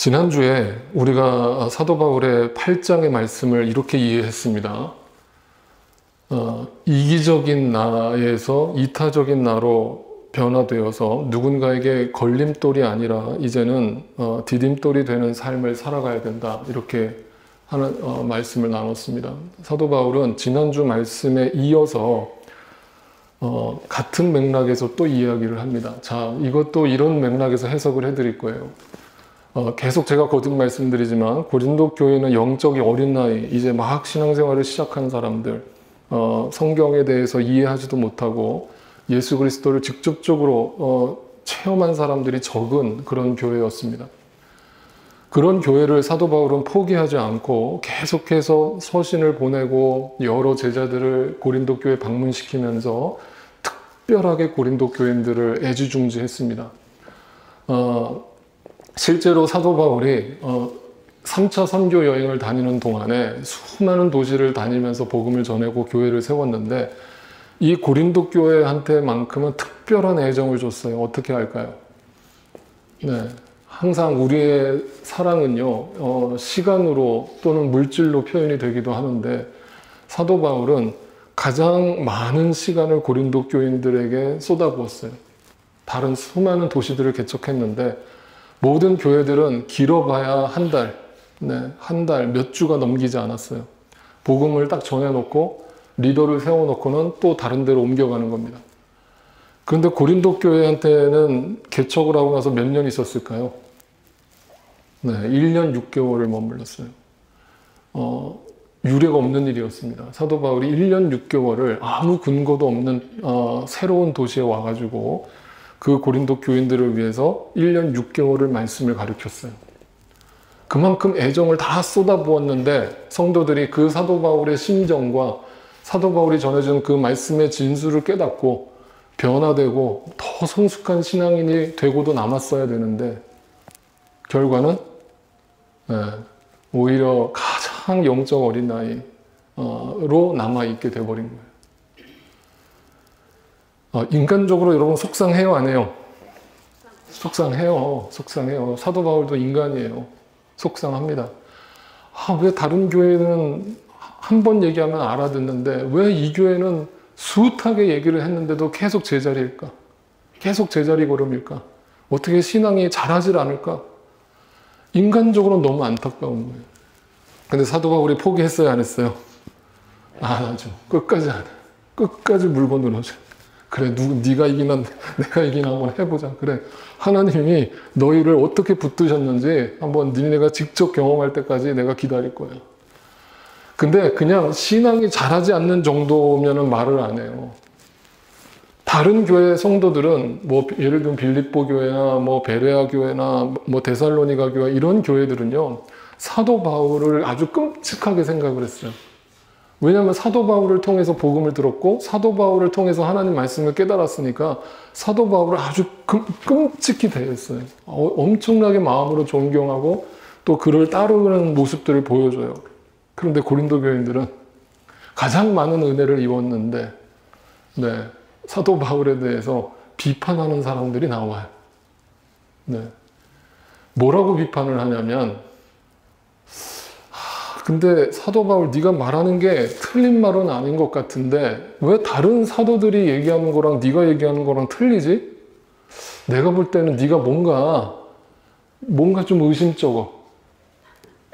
지난주에 우리가 사도 바울의 8장의 말씀을 이렇게 이해했습니다. 이기적인 나에서 이타적인 나로 변화되어서 누군가에게 걸림돌이 아니라 이제는 디딤돌이 되는 삶을 살아가야 된다. 이렇게 하는 말씀을 나눴습니다. 사도 바울은 지난주 말씀에 이어서 같은 맥락에서 또 이야기를 합니다. 자, 이것도 이런 맥락에서 해석을 해드릴 거예요. 계속 제가 거듭 말씀드리지만 고린도 교회는 영적이 어린 나이, 이제 막 신앙생활을 시작한 사람들, 성경에 대해서 이해하지도 못하고 예수 그리스도를 직접적으로 체험한 사람들이 적은 그런 교회였습니다. 그런 교회를 사도 바울은 포기하지 않고 계속해서 서신을 보내고 여러 제자들을 고린도 교회에 방문시키면서 특별하게 고린도 교인들을 애지중지했습니다. 실제로 사도 바울이 3차 선교 여행을 다니는 동안에 수많은 도시를 다니면서 복음을 전하고 교회를 세웠는데 이 고린도 교회한테만큼은 특별한 애정을 줬어요. 어떻게 할까요? 네, 항상 우리의 사랑은요, 시간으로 또는 물질로 표현이 되기도 하는데 사도 바울은 가장 많은 시간을 고린도 교인들에게 쏟아부었어요. 다른 수많은 도시들을 개척했는데 모든 교회들은 길어봐야 한 달, 한 달, 몇 주가 넘기지 않았어요. 복음을 딱 전해놓고 리더를 세워놓고는 또 다른 데로 옮겨가는 겁니다. 그런데 고린도 교회한테는 개척을 하고 나서 몇 년 있었을까요? 1년 6개월을 머물렀어요. 유례가 없는 일이었습니다. 사도 바울이 1년 6개월을 아무 근거도 없는 새로운 도시에 와가지고 그 고린도 교인들을 위해서 1년 6개월을 말씀을 가르쳤어요. 그만큼 애정을 다 쏟아부었는데 성도들이 그 사도 바울의 심정과 사도 바울이 전해준 그 말씀의 진수를 깨닫고 변화되고 더 성숙한 신앙인이 되고도 남았어야 되는데 결과는 오히려 가장 영적 어린 나이로 남아있게 돼버린 거예요. 인간적으로 여러분 속상해요, 안 해요? 속상해요. 사도 바울도 인간이에요. 속상합니다. 왜 다른 교회는 한 번 얘기하면 알아듣는데 왜 이 교회는 숱하게 얘기를 했는데도 계속 제자리일까? 계속 제자리 걸음일까? 어떻게 신앙이 자라질 않을까? 인간적으로 너무 안타까운 거예요. 근데 사도 바울이 포기했어요, 안 했어요? 안 하죠. 끝까지 안 해요. 끝까지 물고 늘어져요. 그래, 네가 이기나 내가 이기나 한번 해보자. 그래, 하나님이 너희를 어떻게 붙드셨는지 한번 니네가 직접 경험할 때까지 내가 기다릴 거야. 근데 그냥 신앙이 자라지 않는 정도면은 말을 안 해요. 다른 교회 성도들은 뭐 예를 들면 빌립보 교회나 뭐 베레아 교회나 뭐 데살로니가 교회 이런 교회들은요 사도 바울을 아주 끔찍하게 생각을 했어요. 왜냐하면 사도 바울을 통해서 복음을 들었고 사도 바울을 통해서 하나님 말씀을 깨달았으니까 사도 바울을 아주 끔찍히 대했어요. 엄청나게 마음으로 존경하고 또 그를 따르는 모습들을 보여줘요. 그런데 고린도 교인들은 가장 많은 은혜를 입었는데 사도 바울에 대해서 비판하는 사람들이 나와요. 뭐라고 비판을 하냐면 근데 사도 바울 네가 말하는 게 틀린 말은 아닌 것 같은데 왜 다른 사도들이 얘기하는 거랑 네가 얘기하는 거랑 틀리지? 내가 볼 때는 네가 뭔가 좀 의심쩍어.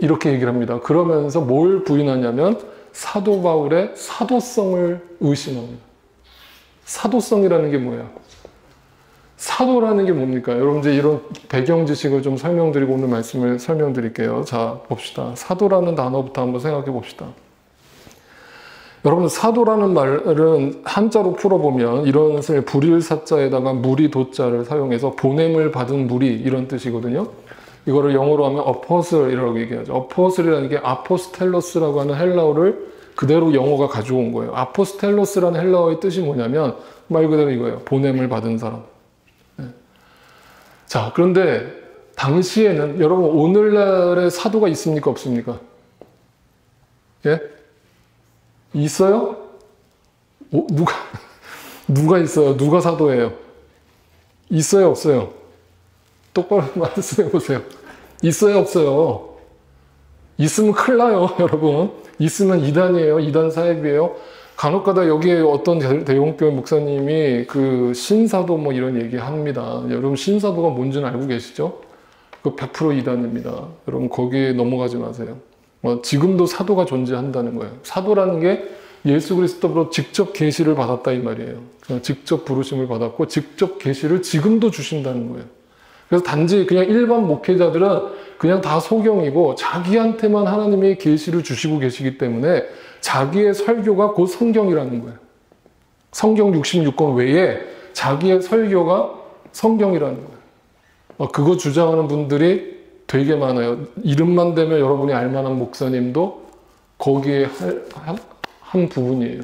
이렇게 얘기를 합니다. 그러면서 뭘 부인하냐면 사도 바울의 사도성을 의심합니다. 사도성이라는 게 뭐야? 사도라는 게 뭡니까? 여러분 이제 이런 배경 지식을 좀 설명드리고 오늘 말씀을 설명드릴게요. 자, 봅시다. 사도라는 단어부터 한번 생각해 봅시다. 여러분 사도라는 말은 한자로 풀어보면 이런 뜻을 불일사자에다가 무리도자를 사용해서 보냄을 받은 무리 이런 뜻이거든요. 이거를 영어로 하면 어퍼슬이라고 얘기하죠. 어퍼슬이라는 게 아포스텔로스라고 하는 헬라어를 그대로 영어가 가져온 거예요. 아포스텔로스라는 헬라어의 뜻이 뭐냐면 말 그대로 이거예요. 보냄을 받은 사람. 자, 그런데 당시에는 여러분 오늘날에 사도가 있습니까? 없습니까? 예? 있어요? 누가 있어요? 누가 사도예요? 있어요? 없어요? 똑바로 말씀해 보세요. 있어요, 없어요? 있으면 큰일 나요, 여러분. 있으면 이단이에요. 이단 사입이에요. 간혹가다 여기에 어떤 대형교회 목사님이 그 신사도 뭐 이런 얘기 합니다. 여러분, 신사도가 뭔지는 알고 계시죠? 그 100% 이단입니다. 여러분, 거기에 넘어가지 마세요. 지금도 사도가 존재한다는 거예요. 사도라는 게 예수 그리스도로 직접 계시를 받았다 이 말이에요. 직접 부르심을 받았고 직접 계시를 지금도 주신다는 거예요. 그래서 단지 그냥 일반 목회자들은 그냥 다 소경이고 자기한테만 하나님이 계시를 주시고 계시기 때문에 자기의 설교가 곧 성경이라는 거예요. 성경 66권 외에 자기의 설교가 성경이라는 거예요. 그거 주장하는 분들이 되게 많아요. 이름만 대면 여러분이 알만한 목사님도 거기에 한 부분이에요.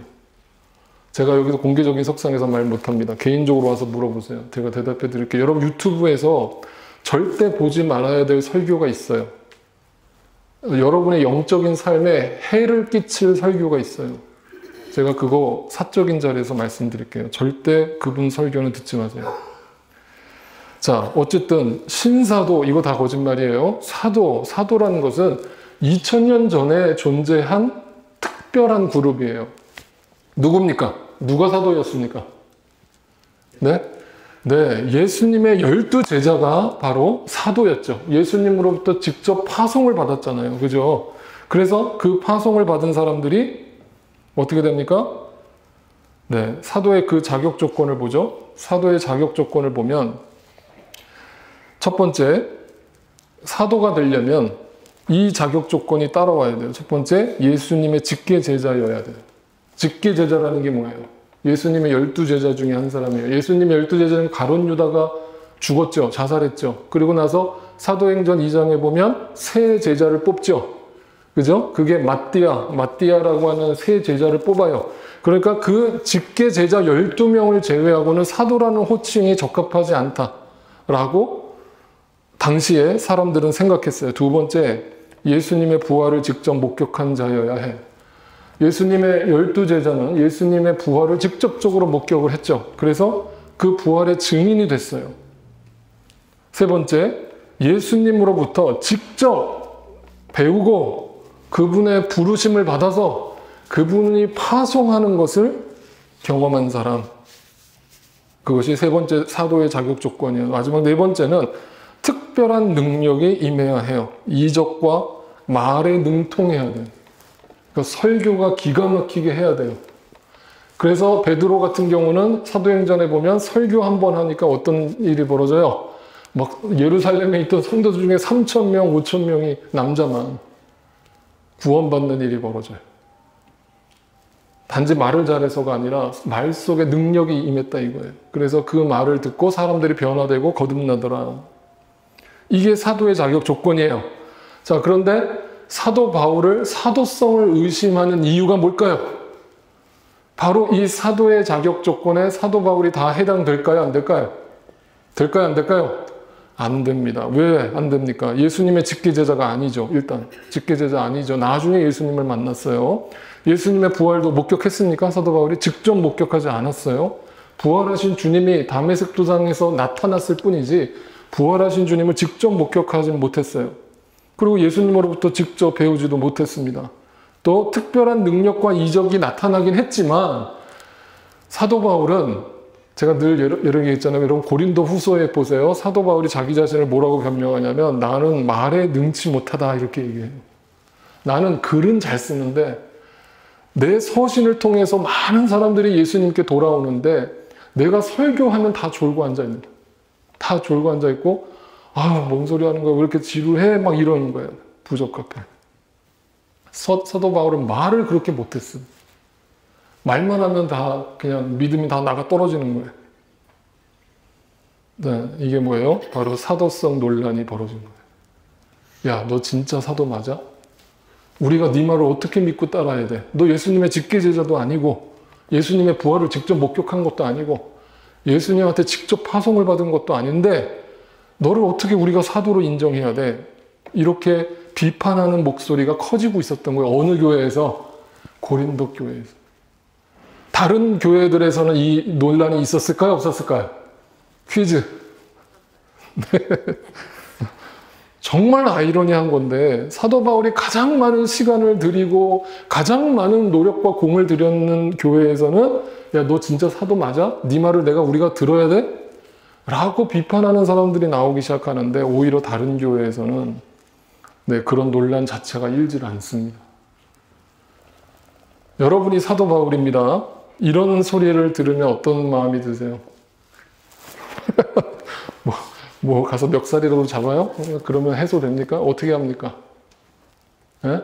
제가 여기서 공개적인 석상에서 말 못합니다. 개인적으로 와서 물어보세요. 제가 대답해 드릴게요. 여러분 유튜브에서 절대 보지 말아야 될 설교가 있어요. 여러분의 영적인 삶에 해를 끼칠 설교가 있어요. 제가 그거 사적인 자리에서 말씀드릴게요. 절대 그분 설교는 듣지 마세요. 자, 어쨌든 신사도 이거 다 거짓말이에요. 사도라는 것은 2000년 전에 존재한 특별한 그룹이에요. 누굽니까? 누가 사도였습니까? 네? 네, 예수님의 12제자가 바로 사도였죠. 예수님으로부터 직접 파송을 받았잖아요. 그죠? 그래서 그 파송을 받은 사람들이 어떻게 됩니까? 네, 사도의 그 자격 조건을 보죠. 사도의 자격 조건을 보면 첫 번째, 사도가 되려면 이 자격 조건이 따라와야 돼요. 첫 번째, 예수님의 직계 제자여야 돼요. 직계 제자라는 게 뭐예요? 예수님의 12제자 중에 한 사람이에요. 예수님의 12제자는 가룟 유다가 죽었죠. 자살했죠. 그리고 나서 사도행전 2장에 보면 새 제자를 뽑죠. 그죠? 그게 마띠아라고 하는 새 제자를 뽑아요. 그러니까 그 직계 제자 12명을 제외하고는 사도라는 호칭이 적합하지 않다라고 당시에 사람들은 생각했어요. 두 번째, 예수님의 부활을 직접 목격한 자여야 해. 예수님의 12제자는 예수님의 부활을 직접적으로 목격을 했죠. 그래서 그 부활의 증인이 됐어요. 세 번째, 예수님으로부터 직접 배우고 그분의 부르심을 받아서 그분이 파송하는 것을 경험한 사람. 그것이 세 번째 사도의 자격 조건이에요. 마지막 네 번째는 특별한 능력이 임해야 해요. 이적과 말에 능통해야 돼요. 그러니까 설교가 기가 막히게 해야 돼요. 그래서 베드로 같은 경우는 사도행전에 보면 설교 한 번 하니까 어떤 일이 벌어져요? 막 예루살렘에 있던 성도들 중에 3,000명, 5,000명이 남자만 구원받는 일이 벌어져요. 단지 말을 잘해서가 아니라 말 속에 능력이 임했다 이거예요. 그래서 그 말을 듣고 사람들이 변화되고 거듭나더라. 이게 사도의 자격 조건이에요. 자, 그런데 사도 바울을 사도성을 의심하는 이유가 뭘까요? 바로 이 사도의 자격 조건에 사도 바울이 다 해당될까요? 안 될까요? 될까요? 안 될까요? 안 됩니다. 왜 안 됩니까? 예수님의 직계제자가 아니죠. 일단 직계제자 아니죠. 나중에 예수님을 만났어요. 예수님의 부활도 목격했습니까? 사도 바울이 직접 목격하지 않았어요. 부활하신 주님이 다메섹 도상에서 나타났을 뿐이지 부활하신 주님을 직접 목격하지 못했어요. 그리고 예수님으로부터 직접 배우지도 못했습니다. 또 특별한 능력과 이적이 나타나긴 했지만 사도 바울은 제가 늘 여러 개 있잖아요. 여러분 고린도 후서에 보세요. 사도 바울이 자기 자신을 뭐라고 변명하냐면 나는 말에 능치 못하다 이렇게 얘기해요. 나는 글은 잘 쓰는데 내 서신을 통해서 많은 사람들이 예수님께 돌아오는데 내가 설교하면 다 졸고 앉아있는 거예요. 다 졸고 앉아있고 뭔 소리 하는 거야? 왜 이렇게 지루해? 막 이러는 거예요. 부적합해. 사도 바울은 말을 그렇게 못했어요. 말만 하면 다 그냥 믿음이 다 나가 떨어지는 거예요. 네, 이게 뭐예요? 바로 사도성 논란이 벌어진 거예요. 야, 너 진짜 사도 맞아? 우리가 네 말을 어떻게 믿고 따라야 돼? 너 예수님의 직계제자도 아니고 예수님의 부활을 직접 목격한 것도 아니고 예수님한테 직접 파송을 받은 것도 아닌데 너를 어떻게 우리가 사도로 인정해야 돼? 이렇게 비판하는 목소리가 커지고 있었던 거예요. 어느 교회에서? 고린도 교회에서. 다른 교회들에서는 이 논란이 있었을까요? 없었을까요? 퀴즈. 정말 아이러니한 건데 사도 바울이 가장 많은 시간을 들이고 가장 많은 노력과 공을 들였는 교회에서는 야, 너 진짜 사도 맞아? 네 말을 우리가 들어야 돼? 라고 비판하는 사람들이 나오기 시작하는데 오히려 다른 교회에서는 네, 그런 논란 자체가 일질 않습니다. 여러분이 사도 바울입니다. 이런 소리를 들으면 어떤 마음이 드세요? 뭐 가서 멱살이라도 잡아요? 그러면 해소됩니까? 어떻게 합니까? 예?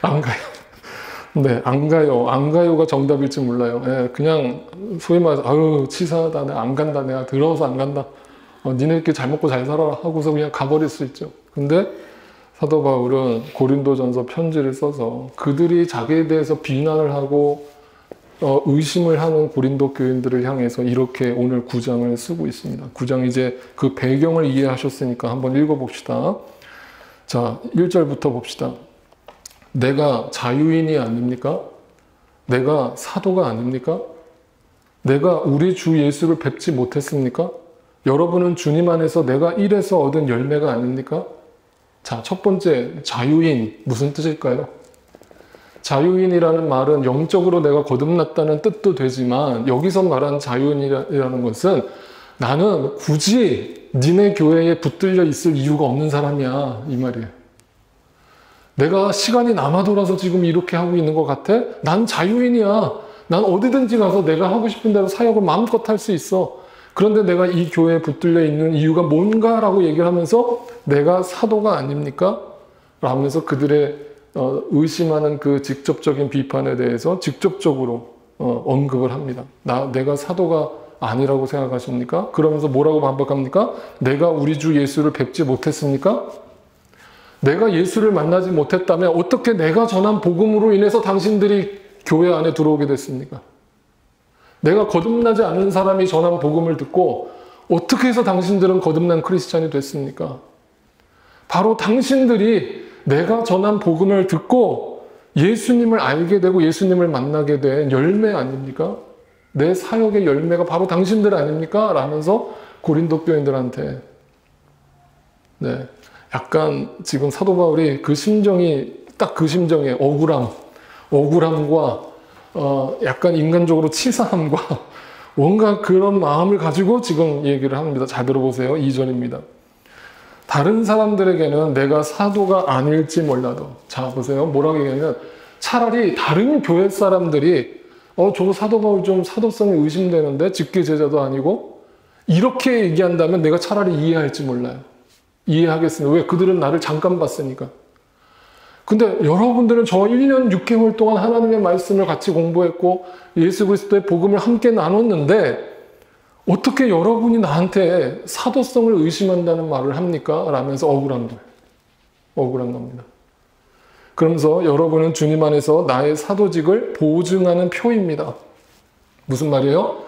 안 가요. 네, 안 가요. 안 가요가 정답일지 몰라요. 예, 그냥 소위 말해서 아유 치사하다. 내가 안 간다. 내가 더러워서 안 간다. 니네끼리 잘 먹고 잘 살아라 하고서 그냥 가버릴 수 있죠. 근데 사도 바울은 고린도전서 편지를 써서 그들이 자기에 대해서 비난을 하고 의심을 하는 고린도 교인들을 향해서 이렇게 오늘 9장을 쓰고 있습니다. 9장 이제 그 배경을 이해하셨으니까 한번 읽어봅시다. 자, 1절부터 봅시다. 내가 자유인이 아닙니까? 내가 사도가 아닙니까? 내가 우리 주 예수를 뵙지 못했습니까? 여러분은 주님 안에서 내가 일해서 얻은 열매가 아닙니까? 자, 첫 번째 자유인 무슨 뜻일까요? 자유인이라는 말은 영적으로 내가 거듭났다는 뜻도 되지만 여기서 말하는 자유인이라는 것은 나는 굳이 니네 교회에 붙들려 있을 이유가 없는 사람이야 이 말이에요. 내가 시간이 남아 돌아서 지금 이렇게 하고 있는 것 같아? 난 자유인이야. 난 어디든지 가서 내가 하고 싶은 대로 사역을 마음껏 할 수 있어. 그런데 내가 이 교회에 붙들려 있는 이유가 뭔가라고 얘기를 하면서 내가 사도가 아닙니까? 라면서 그들의 의심하는 그 직접적인 비판에 대해서 직접적으로 언급을 합니다. 내가 사도가 아니라고 생각하십니까? 그러면서 뭐라고 반박합니까? 내가 우리 주 예수를 뵙지 못했습니까? 내가 예수를 만나지 못했다면 어떻게 내가 전한 복음으로 인해서 당신들이 교회 안에 들어오게 됐습니까? 내가 거듭나지 않은 사람이 전한 복음을 듣고 어떻게 해서 당신들은 거듭난 크리스찬이 됐습니까? 바로 당신들이 내가 전한 복음을 듣고 예수님을 알게 되고 예수님을 만나게 된 열매 아닙니까? 내 사역의 열매가 바로 당신들 아닙니까? 라면서 고린도 교인들한테 네, 약간 지금 사도 바울이 그 심정이 딱 그 심정이에요. 억울함과 약간 인간적으로 치사함과 뭔가 그런 마음을 가지고 지금 얘기를 합니다. 잘 들어보세요. 2절입니다. 다른 사람들에게는 내가 사도가 아닐지 몰라도 자 보세요. 뭐라고 얘기하면 차라리 다른 교회 사람들이 저 사도 바울 좀 사도성이 의심되는데 직계 제자도 아니고 이렇게 얘기한다면 내가 차라리 이해할지 몰라요. 이해하겠습니다. 왜? 그들은 나를 잠깐 봤으니까. 근데 여러분들은 저 1년 6개월 동안 하나님의 말씀을 같이 공부했고 예수 그리스도의 복음을 함께 나눴는데 어떻게 여러분이 나한테 사도성을 의심한다는 말을 합니까? 라면서 억울한 겁니다. 그러면서 여러분은 주님 안에서 나의 사도직을 보증하는 표입니다. 무슨 말이에요?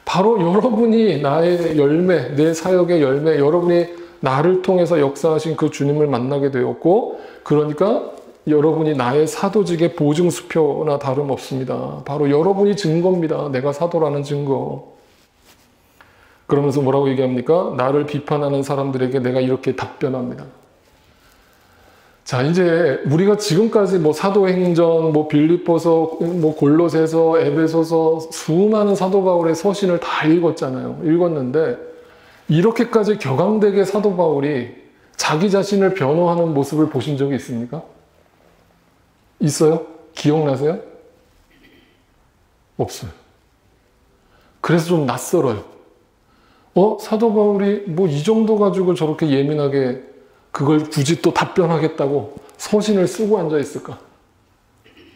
바로 여러분이 나의 열매, 내 사역의 열매, 여러분이 나를 통해서 역사하신 그 주님을 만나게 되었고 그러니까 여러분이 나의 사도직의 보증수표나 다름없습니다. 바로 여러분이 증거입니다. 내가 사도라는 증거. 그러면서 뭐라고 얘기합니까? 나를 비판하는 사람들에게 내가 이렇게 답변합니다. 자, 이제 우리가 지금까지 사도행전, 빌립보서, 골로새서, 에베소서 수많은 사도 바울의 서신을 다 읽었잖아요. 읽었는데 이렇게까지 격앙되게 사도 바울이 자기 자신을 변호하는 모습을 보신 적이 있습니까? 있어요? 기억나세요? 없어요. 그래서 좀 낯설어요. 사도 바울이 이 정도 가지고 저렇게 예민하게 그걸 굳이 또 답변하겠다고 서신을 쓰고 앉아 있을까?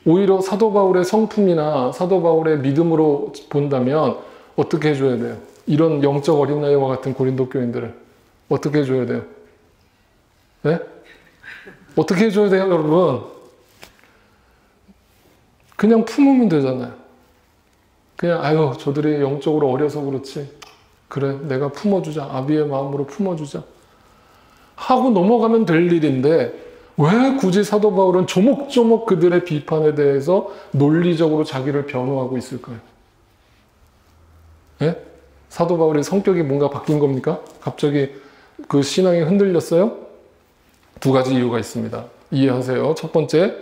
오히려 사도 바울의 성품이나 사도 바울의 믿음으로 본다면 어떻게 해줘야 돼요? 이런 영적 어린아이와 같은 고린도 교인들을 어떻게 해줘야 돼요? 네? 어떻게 해줘야 돼요, 여러분? 그냥 품으면 되잖아요. 그냥 저들이 영적으로 어려서 그렇지. 그래, 내가 품어주자. 아비의 마음으로 품어주자. 하고 넘어가면 될 일인데 왜 굳이 사도 바울은 조목조목 그들의 비판에 대해서 논리적으로 자기를 변호하고 있을까요? 예? 사도 바울의 성격이 뭔가 바뀐 겁니까? 갑자기 그 신앙이 흔들렸어요? 두 가지 이유가 있습니다. 이해하세요. 첫 번째,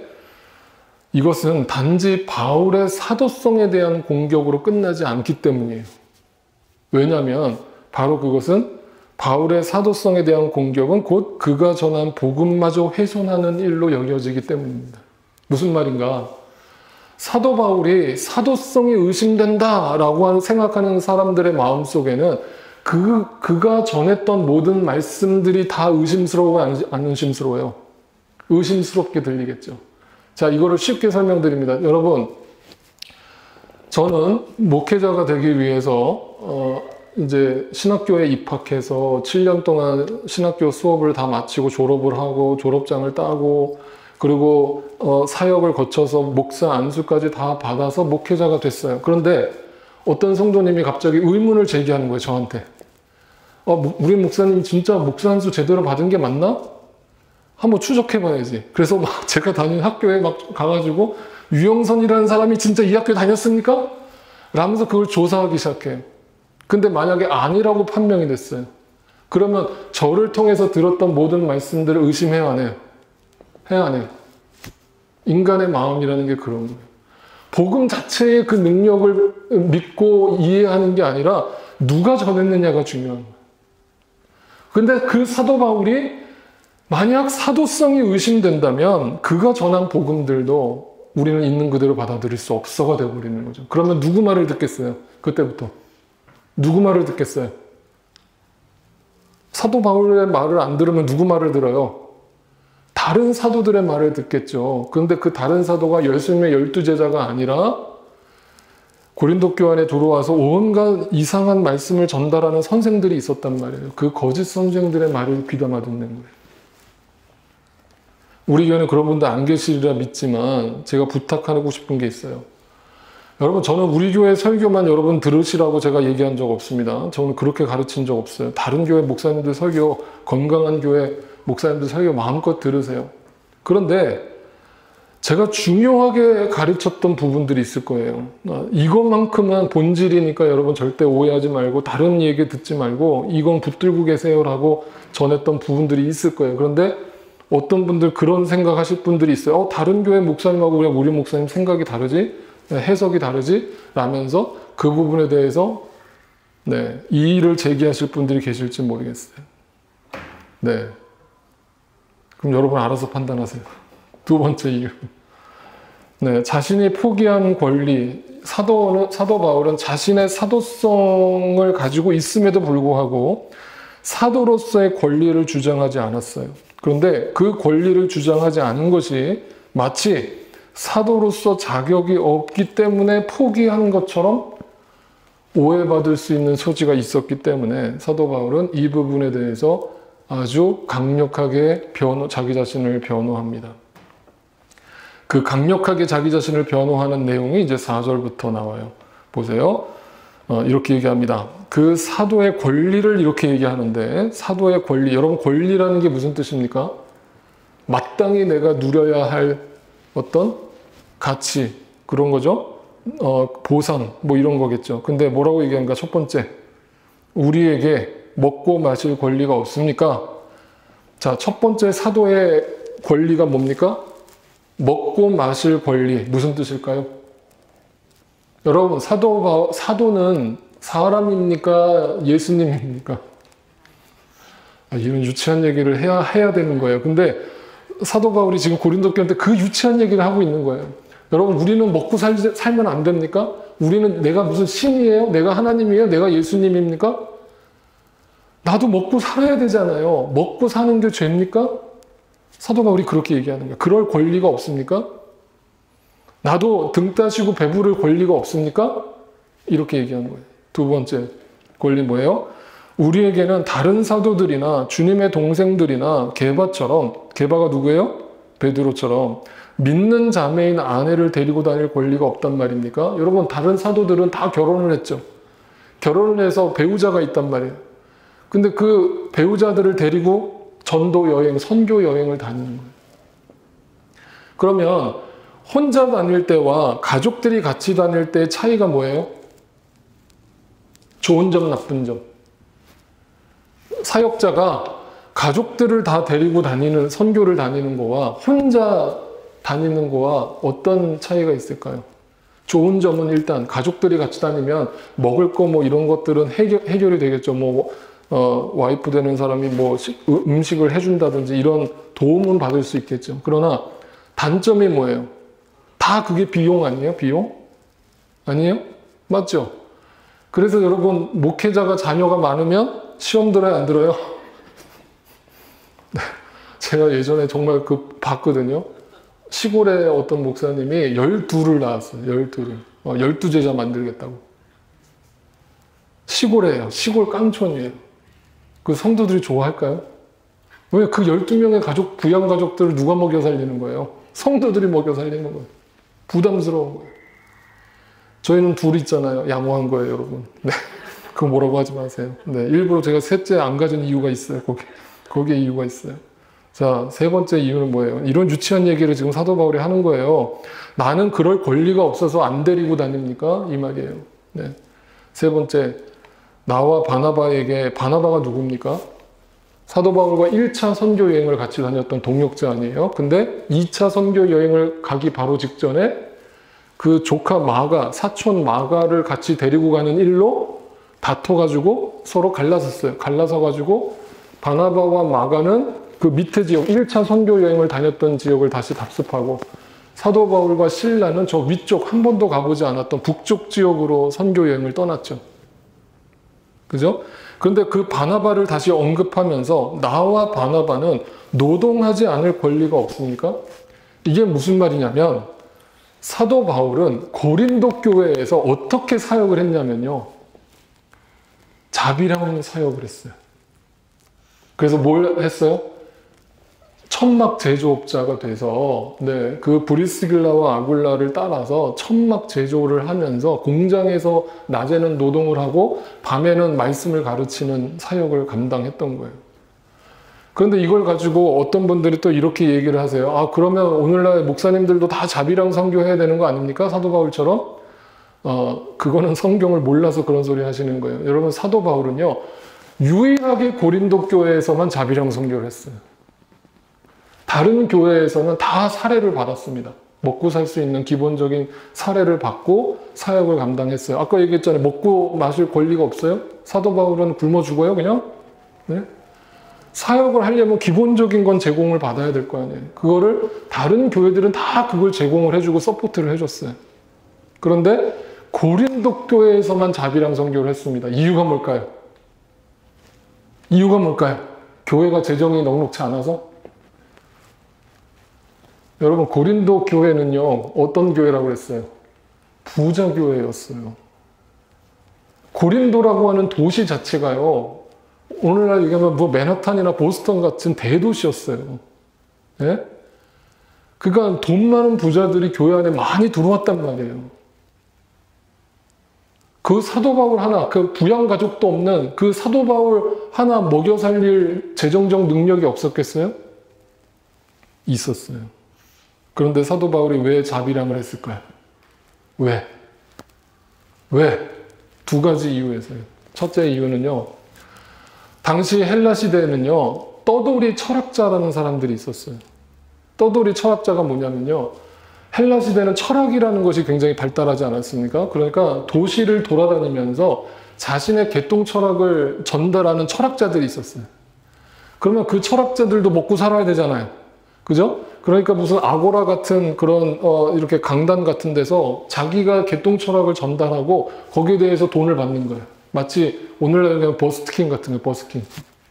이것은 단지 바울의 사도성에 대한 공격으로 끝나지 않기 때문이에요. 왜냐하면 바로 그것은 바울의 사도성에 대한 공격은 곧 그가 전한 복음마저 훼손하는 일로 여겨지기 때문입니다. 무슨 말인가? 사도 바울이 사도성이 의심된다라고 생각하는 사람들의 마음속에는 그가 전했던 모든 말씀들이 다 의심스러워, 안 의심스러워요? 의심스럽게 들리겠죠. 자, 이거를 쉽게 설명드립니다. 여러분, 저는 목회자가 되기 위해서 이제 신학교에 입학해서 7년 동안 신학교 수업을 다 마치고 졸업을 하고 졸업장을 따고 그리고 사역을 거쳐서 목사 안수까지 다 받아서 목회자가 됐어요. 그런데 어떤 성도님이 갑자기 의문을 제기하는 거예요, 저한테. 우리 목사님 진짜 목사 안수 제대로 받은 게 맞나? 한번 추적해봐야지. 그래서 막 제가 다닌 학교에 막 가가지고 유영선이라는 사람이 진짜 이 학교 다녔습니까? 라면서 그걸 조사하기 시작해요. 근데 만약에 아니라고 판명이 됐어요. 그러면 저를 통해서 들었던 모든 말씀들을 의심해야 안 해요? 해야 안 해요? 인간의 마음이라는 게 그런 거예요. 복음 자체의 그 능력을 믿고 이해하는 게 아니라 누가 전했느냐가 중요한 거예요. 근데 그 사도 바울이 만약 사도성이 의심된다면 그가 전한 복음들도 우리는 있는 그대로 받아들일 수 없어가 되어버리는 거죠. 그러면 누구 말을 듣겠어요? 그때부터. 누구 말을 듣겠어요? 사도 바울의 말을 안 들으면 누구 말을 들어요? 다른 사도들의 말을 듣겠죠. 그런데 그 다른 사도가 예수님의 12제자가 아니라 고린도 교회에 들어와서 온갖 이상한 말씀을 전달하는 선생들이 있었단 말이에요. 그 거짓 선생들의 말을 귀담아 듣는 거예요. 우리 교회는 그런 분들 안 계시리라 믿지만 제가 부탁하고 싶은 게 있어요. 여러분, 저는 우리 교회 설교만 여러분 들으시라고 제가 얘기한 적 없습니다. 저는 그렇게 가르친 적 없어요. 다른 교회 목사님들 설교, 건강한 교회 목사님들 설교 마음껏 들으세요. 그런데 제가 중요하게 가르쳤던 부분들이 있을 거예요. 이것만큼은 본질이니까 여러분 절대 오해하지 말고 다른 얘기 듣지 말고 이건 붙들고 계세요라고 전했던 부분들이 있을 거예요. 그런데 어떤 분들 그런 생각하실 분들이 있어요. 다른 교회 목사님하고 그냥 우리 목사님 생각이 다르지? 해석이 다르지? 라면서 그 부분에 대해서 이의를 제기하실 분들이 계실지 모르겠어요. 네. 그럼 여러분 알아서 판단하세요. 두 번째 이유. 네, 자신이 포기한 권리. 사도 바울은 자신의 사도성을 가지고 있음에도 불구하고 사도로서의 권리를 주장하지 않았어요. 그런데 그 권리를 주장하지 않은 것이 마치 사도로서 자격이 없기 때문에 포기한 것처럼 오해받을 수 있는 소지가 있었기 때문에 사도 바울은 이 부분에 대해서 아주 강력하게 자기 자신을 변호합니다. 그 강력하게 자기 자신을 변호하는 내용이 이제 4절부터 나와요. 보세요. 이렇게 얘기합니다. 그 사도의 권리를 이렇게 얘기하는데 사도의 권리, 여러분 권리라는 게 무슨 뜻입니까? 마땅히 내가 누려야 할 어떤 가치, 그런 거죠. 보상, 뭐 이런 거겠죠. 근데 뭐라고 얘기하는가? 첫 번째, 우리에게 먹고 마실 권리가 없습니까? 자, 첫 번째 사도의 권리가 뭡니까? 먹고 마실 권리. 무슨 뜻일까요? 여러분, 사도는 사람입니까? 예수님입니까? 이런 유치한 얘기를 해야 되는 거예요. 근데 사도 바울이 지금 고린도 교회한테 그 유치한 얘기를 하고 있는 거예요. 여러분, 우리는 먹고 살면 안 됩니까? 우리는 내가 무슨 신이에요? 내가 하나님이에요? 내가 예수님입니까? 나도 먹고 살아야 되잖아요. 먹고 사는 게 죄입니까? 사도 바울이 그렇게 얘기하는 거예요. 그럴 권리가 없습니까? 나도 등 따시고 배부를 권리가 없습니까? 이렇게 얘기하는 거예요. 두 번째 권리 뭐예요? 우리에게는 다른 사도들이나 주님의 동생들이나 게바가 누구예요? 베드로처럼 믿는 자매인 아내를 데리고 다닐 권리가 없단 말입니까? 여러분, 다른 사도들은 다 결혼을 했죠. 결혼을 해서 배우자가 있단 말이에요. 근데 그 배우자들을 데리고 전도 여행, 선교 여행을 다니는 거예요. 그러면 혼자 다닐 때와 가족들이 같이 다닐 때의 차이가 뭐예요? 좋은 점, 나쁜 점. 사역자가 가족들을 다 데리고 다니는, 선교를 다니는 거와 혼자 다니는 거와 어떤 차이가 있을까요? 좋은 점은 일단 가족들이 같이 다니면 먹을 거 뭐 이런 것들은 해결이 되겠죠. 뭐 와이프 되는 사람이 뭐 음식을 해준다든지 이런 도움은 받을 수 있겠죠. 그러나 단점이 뭐예요? 다 그게 비용 아니에요? 비용? 아니에요? 맞죠? 그래서 여러분, 목회자가 자녀가 많으면 시험 들어요, 안 들어요? 제가 예전에 정말 봤거든요. 시골에 어떤 목사님이 12를 낳았어요. 12를. 12제자 만들겠다고. 시골에요. 시골 깡촌이에요. 그 성도들이 좋아할까요? 왜 그 12명의 가족, 부양가족들을 누가 먹여 살리는 거예요? 성도들이 먹여 살리는 거예요. 부담스러운 거예요. 저희는 둘 있잖아요. 양호한 거예요, 여러분. 네. 그거 뭐라고 하지 마세요. 네. 일부러 제가 셋째 안 가진 이유가 있어요. 거기에 이유가 있어요. 자, 세 번째 이유는 뭐예요? 이런 유치한 얘기를 지금 사도 바울이 하는 거예요. 나는 그럴 권리가 없어서 안 데리고 다닙니까? 이 말이에요. 네. 세 번째, 나와 바나바에게, 바나바가 누굽니까? 사도 바울과 1차 선교 여행을 같이 다녔던 동역자 아니에요? 근데 2차 선교 여행을 가기 바로 직전에 그 조카 마가, 사촌 마가를 같이 데리고 가는 일로 다퉈가지고 서로 갈라섰어요. 갈라서가지고 바나바와 마가는 그 밑에 지역, 1차 선교 여행을 다녔던 지역을 다시 답습하고 사도 바울과 실라는 저 위쪽 한 번도 가보지 않았던 북쪽 지역으로 선교 여행을 떠났죠. 그죠? 그런데 그 바나바를 다시 언급하면서 나와 바나바는 노동하지 않을 권리가 없습니까? 이게 무슨 말이냐면 사도 바울은 고린도 교회에서 어떻게 사역을 했냐면요. 자비랑 사역을 했어요. 그래서 뭘 했어요? 천막 제조업자가 돼서 그 브리스길라와 아굴라를 따라서 천막 제조를 하면서 공장에서 낮에는 노동을 하고 밤에는 말씀을 가르치는 사역을 감당했던 거예요. 그런데 이걸 가지고 어떤 분들이 또 이렇게 얘기를 하세요. 아, 그러면 오늘날 목사님들도 다 자비랑 선교해야 되는 거 아닙니까? 사도 바울처럼? 그거는 성경을 몰라서 그런 소리 하시는 거예요. 여러분, 사도 바울은요, 유일하게 고린도 교회에서만 자비랑 선교를 했어요. 다른 교회에서는 다 사례를 받았습니다. 먹고 살 수 있는 기본적인 사례를 받고 사역을 감당했어요. 아까 얘기했잖아요. 먹고 마실 권리가 없어요? 사도 바울은 굶어 죽어요, 그냥? 네? 사역을 하려면 기본적인 건 제공을 받아야 될 거 아니에요. 그거를 다른 교회들은 다 그걸 제공을 해주고 서포트를 해줬어요. 그런데 고린도 교회에서만 자비랑 선교를 했습니다. 이유가 뭘까요? 이유가 뭘까요? 교회가 재정이 넉넉치 않아서? 여러분, 고린도 교회는요, 어떤 교회라고 그랬어요? 부자 교회였어요. 고린도라고 하는 도시 자체가요, 오늘날 얘기하면 뭐 맨하탄이나 보스턴 같은 대도시였어요. 예? 그러니까 돈 많은 부자들이 교회 안에 많이 들어왔단 말이에요. 그 사도 바울 하나, 그 부양 가족도 없는 그 사도 바울 하나 먹여 살릴 재정적 능력이 없었겠어요? 있었어요. 그런데 사도 바울이 왜 자비랑을 했을까요? 왜? 두 가지 이유에서요. 첫째 이유는요, 당시 헬라 시대에는요, 떠돌이 철학자라는 사람들이 있었어요. 떠돌이 철학자가 뭐냐면요, 헬라 시대는 철학이라는 것이 굉장히 발달하지 않았습니까? 그러니까 도시를 돌아다니면서 자신의 개똥 철학을 전달하는 철학자들이 있었어요. 그러면 그 철학자들도 먹고 살아야 되잖아요. 그죠? 그러니까 무슨 아고라 같은 그런 이렇게 강단 같은 데서 자기가 개똥 철학을 전달하고 거기에 대해서 돈을 받는 거예요. 마치 오늘날 그냥 버스킹 같은 거예요. 버스킹.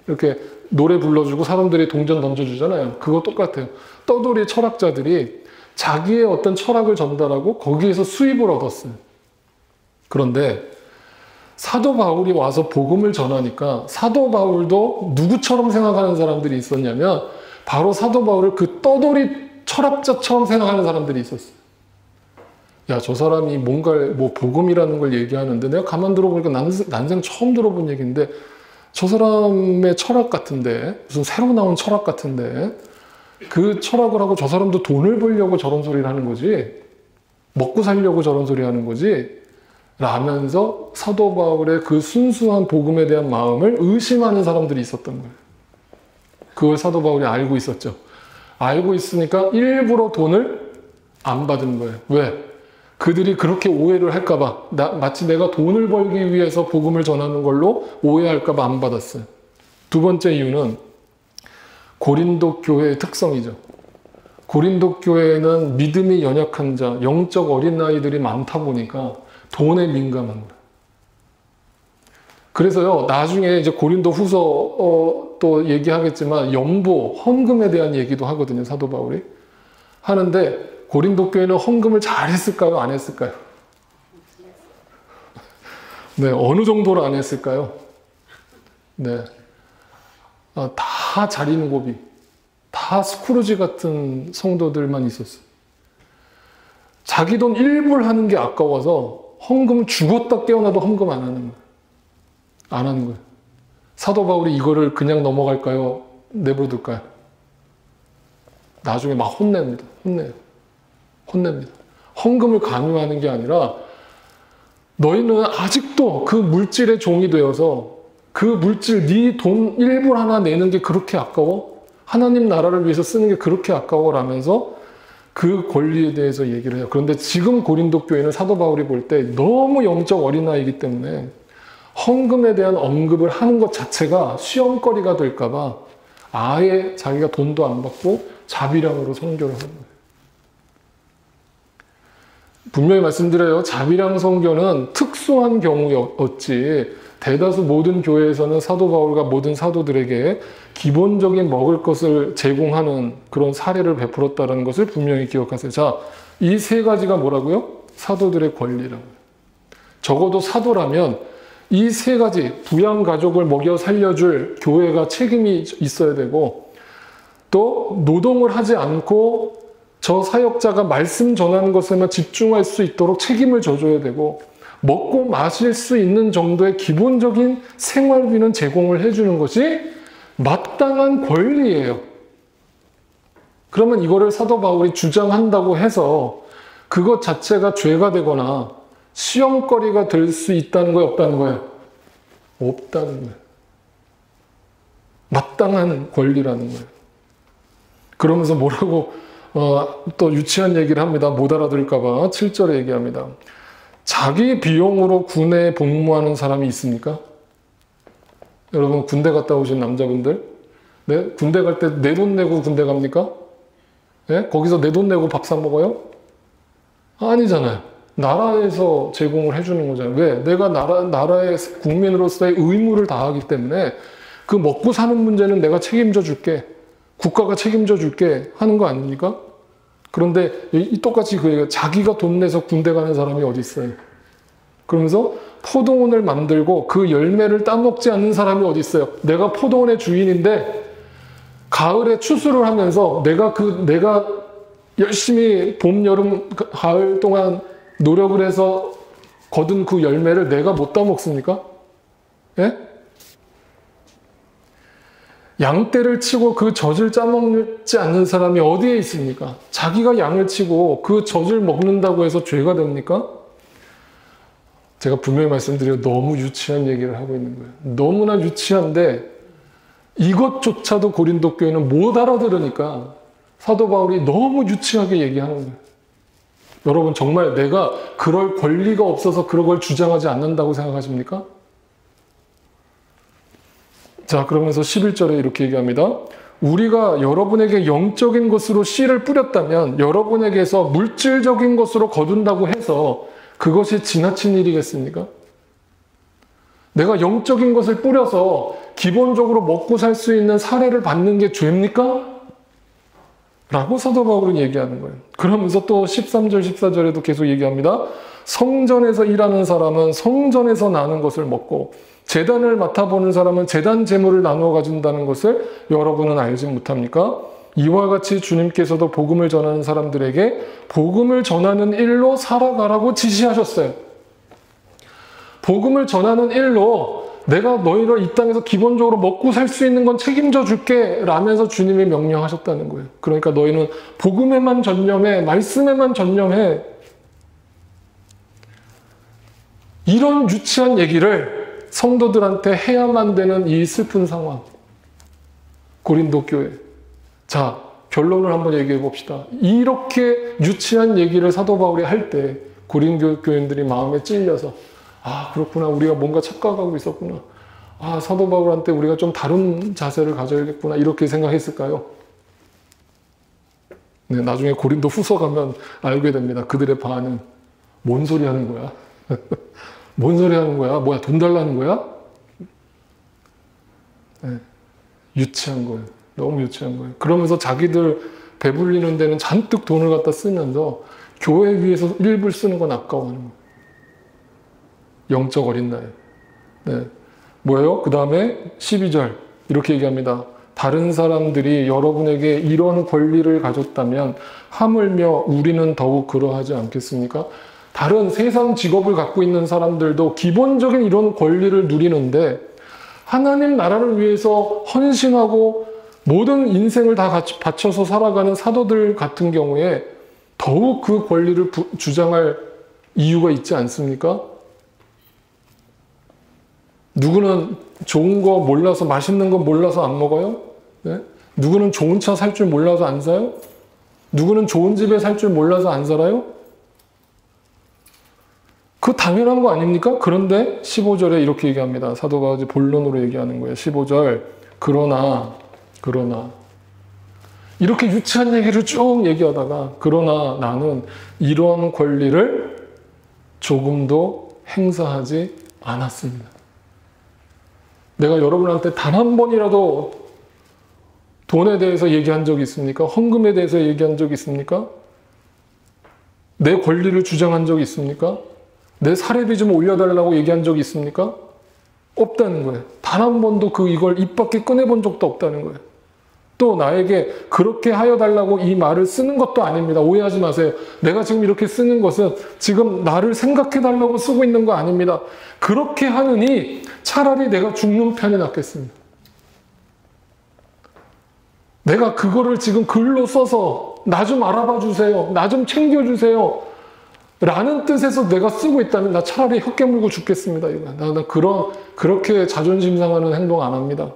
이렇게 노래 불러주고 사람들이 동전 던져주잖아요. 그거 똑같아요. 떠돌이 철학자들이 자기의 어떤 철학을 전달하고 거기에서 수입을 얻었어요. 그런데 사도 바울이 와서 복음을 전하니까 사도 바울도 누구처럼 생각하는 사람들이 있었냐면 바로 사도 바울을 그 떠돌이 철학자처럼 생각하는 사람들이 있었어요. 야, 저 사람이 뭔가 뭐 복음이라는 걸 얘기하는데 내가 가만 들어보니까 난생 처음 들어본 얘기인데 저 사람의 철학 같은데, 무슨 새로 나온 철학 같은데 그 철학을 하고 저 사람도 돈을 벌려고 저런 소리를 하는 거지, 먹고 살려고 저런 소리 하는 거지, 라면서 사도 바울의 그 순수한 복음에 대한 마음을 의심하는 사람들이 있었던 거예요. 그걸 사도 바울이 알고 있었죠. 알고 있으니까 일부러 돈을 안 받은 거예요. 왜? 그들이 그렇게 오해를 할까봐, 마치 내가 돈을 벌기 위해서 복음을 전하는 걸로 오해할까봐 안 받았어요. 두 번째 이유는 고린도 교회의 특성이죠. 고린도 교회에는 믿음이 연약한 자, 영적 어린아이들이 많다 보니까 돈에 민감한 거예요. 그래서요, 나중에 이제 고린도 후서 또 얘기하겠지만 연보, 헌금에 대한 얘기도 하거든요, 사도 바울이. 하는데 고린도 교회는 헌금을 잘 했을까요? 안 했을까요? 네, 어느 정도로 안 했을까요? 네. 다 자린고비, 다 스크루지 같은 성도들만 있었어요. 자기 돈 일불하는 게 아까워서 헌금 죽었다 깨어나도 헌금 안 하는 거예요. 안 하는 거예요. 사도 바울이 이거를 그냥 넘어갈까요? 내버려둘까요? 나중에 막 혼냅니다. 혼냅니다. 헌금을 강요하는 게 아니라 너희는 아직도 그 물질의 종이 되어서 그 물질, 네 돈 일불 하나 내는 게 그렇게 아까워? 하나님 나라를 위해서 쓰는 게 그렇게 아까워라면서 그 권리에 대해서 얘기를 해요. 그런데 지금 고린도 교회는 사도 바울이 볼 때 너무 영적 어린아이이기 때문에 헌금에 대한 언급을 하는 것 자체가 시험거리가 될까봐 아예 자기가 돈도 안 받고 자비량으로 선교를 하는 거예요. 분명히 말씀드려요. 자비량 선교는 특수한 경우였지 대다수 모든 교회에서는 사도 바울과 모든 사도들에게 기본적인 먹을 것을 제공하는 그런 사례를 베풀었다는 것을 분명히 기억하세요. 자, 이 세 가지가 뭐라고요? 사도들의 권리라고요. 적어도 사도라면 이 세 가지, 부양 가족을 먹여 살려줄 교회가 책임이 있어야 되고, 또 노동을 하지 않고 저 사역자가 말씀 전하는 것에만 집중할 수 있도록 책임을 져줘야 되고, 먹고 마실 수 있는 정도의 기본적인 생활비는 제공을 해주는 것이 마땅한 권리예요. 그러면 이거를 사도 바울이 주장한다고 해서 그것 자체가 죄가 되거나 시험거리가 될 수 있다는 거예요, 없다는 거예요? 없다는 거예요. 마땅한 권리라는 거예요. 그러면서 뭐라고 또 유치한 얘기를 합니다. 못 알아들을까 봐 7절에 얘기합니다. 자기 비용으로 군에 복무하는 사람이 있습니까? 여러분 군대 갔다 오신 남자분들, 네? 군대 갈 때 내 돈 내고 군대 갑니까? 네? 거기서 내 돈 내고 밥 사 먹어요? 아니잖아요. 나라에서 제공을 해주는 거잖아요. 왜? 내가 나라의 국민으로서의 의무를 다하기 때문에 그 먹고 사는 문제는 내가 책임져 줄게. 국가가 책임져 줄게 하는 거 아닙니까? 그런데 똑같이 그 얘기가 자기가 돈 내서 군대 가는 사람이 어디 있어요? 그러면서 포도원을 만들고 그 열매를 따먹지 않는 사람이 어디 있어요? 내가 포도원의 주인인데 가을에 추수를 하면서 내가 열심히 봄, 여름, 가을 동안 노력을 해서 거둔 그 열매를 내가 못 따먹습니까? 예? 양떼를 치고 그 젖을 짜먹지 않는 사람이 어디에 있습니까? 자기가 양을 치고 그 젖을 먹는다고 해서 죄가 됩니까? 제가 분명히 말씀드려요. 너무 유치한 얘기를 하고 있는 거예요. 너무나 유치한데 이것조차도 고린도 교회는 못 알아들으니까 사도 바울이 너무 유치하게 얘기하는 거예요. 여러분 정말 내가 그럴 권리가 없어서 그런 걸 주장하지 않는다고 생각하십니까? 자, 그러면서 11절에 이렇게 얘기합니다. 우리가 여러분에게 영적인 것으로 씨를 뿌렸다면 여러분에게서 물질적인 것으로 거둔다고 해서 그것이 지나친 일이겠습니까? 내가 영적인 것을 뿌려서 기본적으로 먹고 살 수 있는 사례를 받는 게 죄입니까? 라고 사도 바울은 얘기하는 거예요. 그러면서 또 13절, 14절에도 계속 얘기합니다. 성전에서 일하는 사람은 성전에서 나는 것을 먹고 제단을 맡아보는 사람은 제단 제물을 나누어 가진다는 것을 여러분은 알지 못합니까? 이와 같이 주님께서도 복음을 전하는 사람들에게 복음을 전하는 일로 살아가라고 지시하셨어요. 복음을 전하는 일로 내가 너희를 이 땅에서 기본적으로 먹고 살 수 있는 건 책임져 줄게 라면서 주님이 명령하셨다는 거예요. 그러니까 너희는 복음에만 전념해, 말씀에만 전념해. 이런 유치한 얘기를 성도들한테 해야만 되는 이 슬픈 상황. 고린도 교회. 자, 결론을 한번 얘기해 봅시다. 이렇게 유치한 얘기를 사도 바울이 할 때 고린도 교인들이 마음에 찔려서 아, 그렇구나. 우리가 뭔가 착각하고 있었구나. 아, 사도 바울한테 우리가 좀 다른 자세를 가져야겠구나. 이렇게 생각했을까요? 네, 나중에 고린도 후서 가면 알게 됩니다. 그들의 반응. 뭔 소리 하는 거야? 뭔 소리 하는 거야? 뭐야, 돈 달라는 거야? 네, 유치한 거예요. 너무 유치한 거예요. 그러면서 자기들 배불리는 데는 잔뜩 돈을 갖다 쓰면서 교회 위해서 일부를 쓰는 건 아까워하는 거예요. 영적 어린 나이. 네. 뭐예요? 그 다음에 12절 이렇게 얘기합니다. 다른 사람들이 여러분에게 이런 권리를 가졌다면 하물며 우리는 더욱 그러하지 않겠습니까? 다른 세상 직업을 갖고 있는 사람들도 기본적인 이런 권리를 누리는데 하나님 나라를 위해서 헌신하고 모든 인생을 다 같이 바쳐서 살아가는 사도들 같은 경우에 더욱 그 권리를 주장할 이유가 있지 않습니까? 누구는 좋은 거 몰라서 맛있는 거 몰라서 안 먹어요? 네? 누구는 좋은 차 살 줄 몰라서 안 사요? 누구는 좋은 집에 살 줄 몰라서 안 살아요? 그 당연한 거 아닙니까? 그런데 15절에 이렇게 얘기합니다. 사도 바울이 본론으로 얘기하는 거예요. 15절 그러나 이렇게 유치한 얘기를 쭉 얘기하다가 그러나 나는 이런 권리를 조금도 행사하지 않았습니다. 내가 여러분한테 단 한 번이라도 돈에 대해서 얘기한 적이 있습니까? 헌금에 대해서 얘기한 적이 있습니까? 내 권리를 주장한 적이 있습니까? 내 사례비 좀 올려달라고 얘기한 적이 있습니까? 없다는 거예요. 단 한 번도 이걸 입 밖에 꺼내본 적도 없다는 거예요. 또 나에게 그렇게 하여 달라고 이 말을 쓰는 것도 아닙니다. 오해하지 마세요. 내가 지금 이렇게 쓰는 것은 지금 나를 생각해 달라고 쓰고 있는 거 아닙니다. 그렇게 하느니 차라리 내가 죽는 편이 낫겠습니다. 내가 그거를 지금 글로 써서 나 좀 알아봐 주세요. 나 좀 챙겨주세요. 라는 뜻에서 내가 쓰고 있다면 나 차라리 혀 깨물고 죽겠습니다. 나 그렇게 자존심 상하는 행동 안 합니다.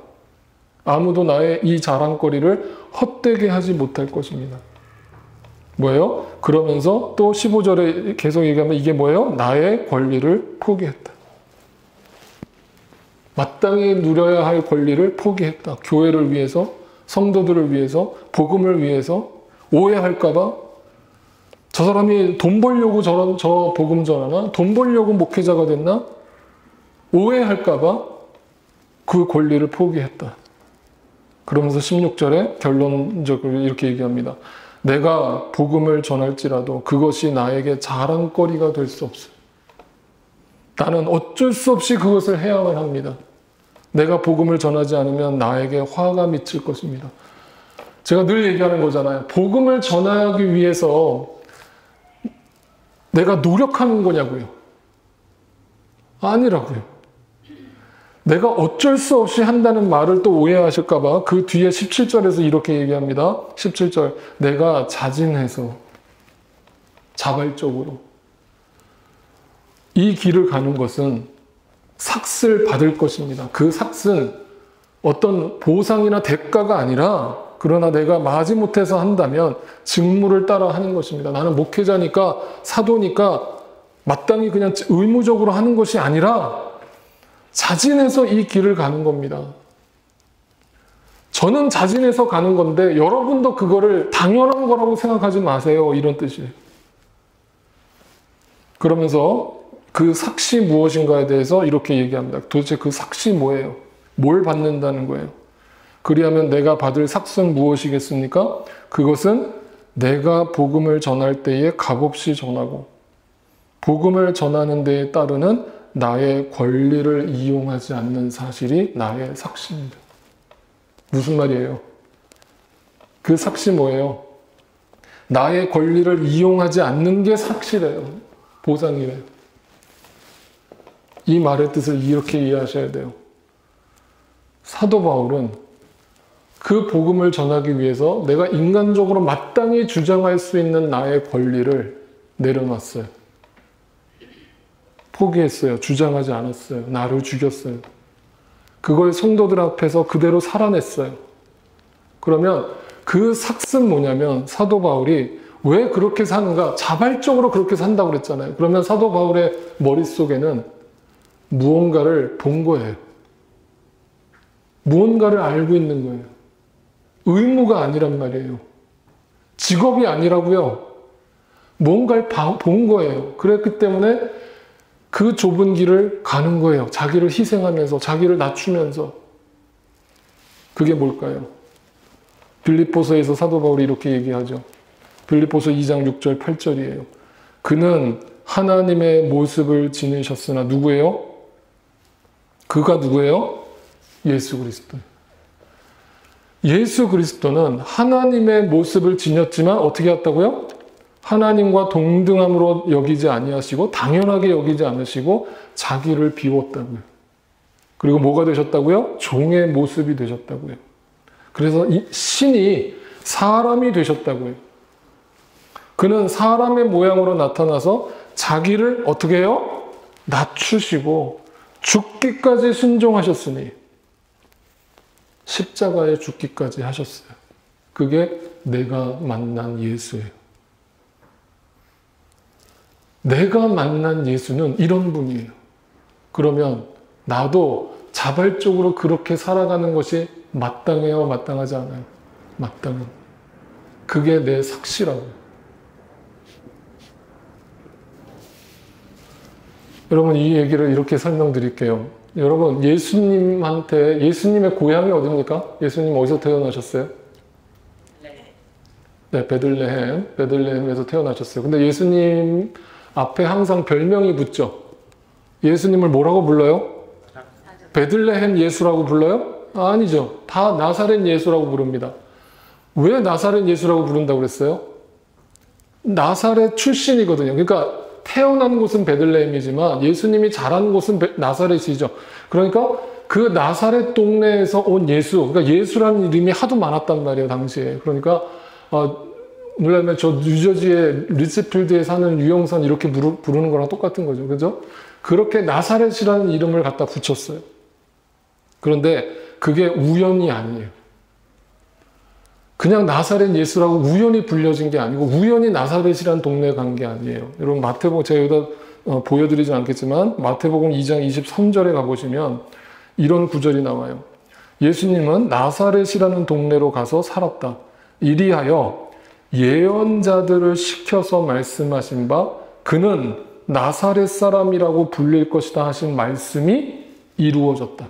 아무도 나의 이 자랑거리를 헛되게 하지 못할 것입니다. 뭐예요? 그러면서 또 15절에 계속 얘기하면 이게 뭐예요? 나의 권리를 포기했다. 마땅히 누려야 할 권리를 포기했다. 교회를 위해서, 성도들을 위해서, 복음을 위해서. 오해할까봐 저 사람이 돈 벌려고 저 복음 전하나? 돈 벌려고 목회자가 됐나? 오해할까봐 그 권리를 포기했다. 그러면서 16절에 결론적으로 이렇게 얘기합니다. 내가 복음을 전할지라도 그것이 나에게 자랑거리가 될 수 없어요. 나는 어쩔 수 없이 그것을 해야만 합니다. 내가 복음을 전하지 않으면 나에게 화가 미칠 것입니다. 제가 늘 얘기하는 거잖아요. 복음을 전하기 위해서 내가 노력하는 거냐고요. 아니라고요. 내가 어쩔 수 없이 한다는 말을 또 오해하실까봐 그 뒤에 17절에서 이렇게 얘기합니다. 17절 내가 자진해서 자발적으로 이 길을 가는 것은 삭을 받을 것입니다. 그 삭은 어떤 보상이나 대가가 아니라 그러나 내가 마지못해서 한다면 직무를 따라 하는 것입니다. 나는 목회자니까 사도니까 마땅히 그냥 의무적으로 하는 것이 아니라 자진해서 이 길을 가는 겁니다. 저는 자진해서 가는 건데 여러분도 그거를 당연한 거라고 생각하지 마세요. 이런 뜻이에요. 그러면서 그 삭시 무엇인가에 대해서 이렇게 얘기합니다. 도대체 그 삭시 뭐예요? 뭘 받는다는 거예요? 그리하면 내가 받을 삭은 무엇이겠습니까? 그것은 내가 복음을 전할 때에 값없이 전하고 복음을 전하는 데에 따르는 나의 권리를 이용하지 않는 사실이 나의 삭시입니다. 무슨 말이에요? 그 삭시 뭐예요? 나의 권리를 이용하지 않는 게 삭시래요. 보상이래요. 이 말의 뜻을 이렇게 이해하셔야 돼요. 사도 바울은 그 복음을 전하기 위해서 내가 인간적으로 마땅히 주장할 수 있는 나의 권리를 내려놨어요. 포기했어요. 주장하지 않았어요. 나를 죽였어요. 그걸 성도들 앞에서 그대로 살아냈어요. 그러면 그 삭은 뭐냐면 사도 바울이 왜 그렇게 사는가? 자발적으로 그렇게 산다고 그랬잖아요. 그러면 사도 바울의 머릿속에는 무언가를 본 거예요. 무언가를 알고 있는 거예요. 의무가 아니란 말이에요. 직업이 아니라고요. 뭔가를 본 거예요. 그랬기 때문에 그 좁은 길을 가는 거예요. 자기를 희생하면서, 자기를 낮추면서. 그게 뭘까요? 빌립보서에서 사도 바울이 이렇게 얘기하죠. 빌립보서 2장 6절 8절이에요. 그는 하나님의 모습을 지니셨으나 누구예요? 그가 누구예요? 예수 그리스도. 예수 그리스도는 하나님의 모습을 지녔지만 어떻게 했다고요? 하나님과 동등함으로 여기지 아니하시고 당연하게 여기지 않으시고 자기를 비웠다고요. 그리고 뭐가 되셨다고요? 종의 모습이 되셨다고요. 그래서 이 신이 사람이 되셨다고요. 그는 사람의 모양으로 나타나서 자기를 어떻게 해요? 낮추시고 죽기까지 순종하셨으니 십자가에 죽기까지 하셨어요. 그게 내가 만난 예수예요. 내가 만난 예수는 이런 분이에요. 그러면 나도 자발적으로 그렇게 살아가는 것이 마땅해요? 마땅하지 않아요? 마땅해요. 그게 내 삭시라고요. 여러분 이 얘기를 이렇게 설명드릴게요. 여러분 예수님한테 예수님의 고향이 어디입니까? 예수님 어디서 태어나셨어요? 네, 베들레헴에서 태어나셨어요. 근데 예수님 앞에 항상 별명이 붙죠. 예수님을 뭐라고 불러요? 베들레헴 예수라고 불러요? 아니죠. 다 나사렛 예수라고 부릅니다. 왜 나사렛 예수라고 부른다고 그랬어요? 나사렛 출신이거든요. 그러니까 태어난 곳은 베들레헴이지만 예수님이 자란 곳은 나사렛이죠. 그러니까 그 나사렛 동네에서 온 예수, 그러니까 예수라는 이름이 하도 많았단 말이에요, 당시에. 그러니까 물론 저 뉴저지의 리츠필드에 사는 유영선 이렇게 부르는 거랑 똑같은 거죠. 그죠? 그렇게 나사렛이라는 이름을 갖다 붙였어요. 그런데 그게 우연이 아니에요. 그냥 나사렛 예수라고 우연히 불려진 게 아니고 우연히 나사렛이라는 동네에 간 게 아니에요. 여러분 마태복음 제가 여기다 보여드리진 않겠지만 마태복음 2장 23절에 가보시면 이런 구절이 나와요. 예수님은 나사렛이라는 동네로 가서 살았다. 이리하여 예언자들을 시켜서 말씀하신 바 그는 나사렛 사람이라고 불릴 것이다 하신 말씀이 이루어졌다.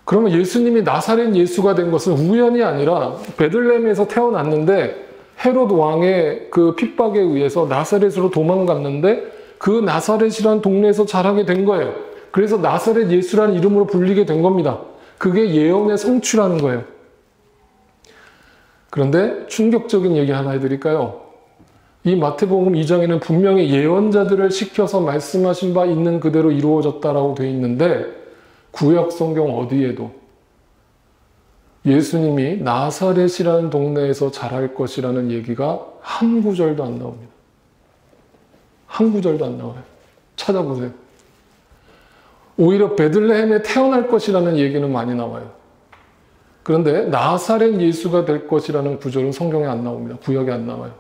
그러면 예수님이 나사렛 예수가 된 것은 우연이 아니라 베들레헴에서 태어났는데 헤롯 왕의 그 핍박에 의해서 나사렛으로 도망갔는데 그 나사렛이라는 동네에서 자라게 된 거예요. 그래서 나사렛 예수라는 이름으로 불리게 된 겁니다. 그게 예언의 성취라는 거예요. 그런데 충격적인 얘기 하나 해드릴까요? 이 마태복음 2장에는 분명히 예언자들을 시켜서 말씀하신 바 있는 그대로 이루어졌다라고 되어 있는데 구약 성경 어디에도 예수님이 나사렛이라는 동네에서 자랄 것이라는 얘기가 한 구절도 안 나옵니다. 한 구절도 안 나와요. 찾아보세요. 오히려 베들레헴에 태어날 것이라는 얘기는 많이 나와요. 그런데 나사렛 예수가 될 것이라는 구절은 성경에 안 나옵니다. 구약에 안 나와요.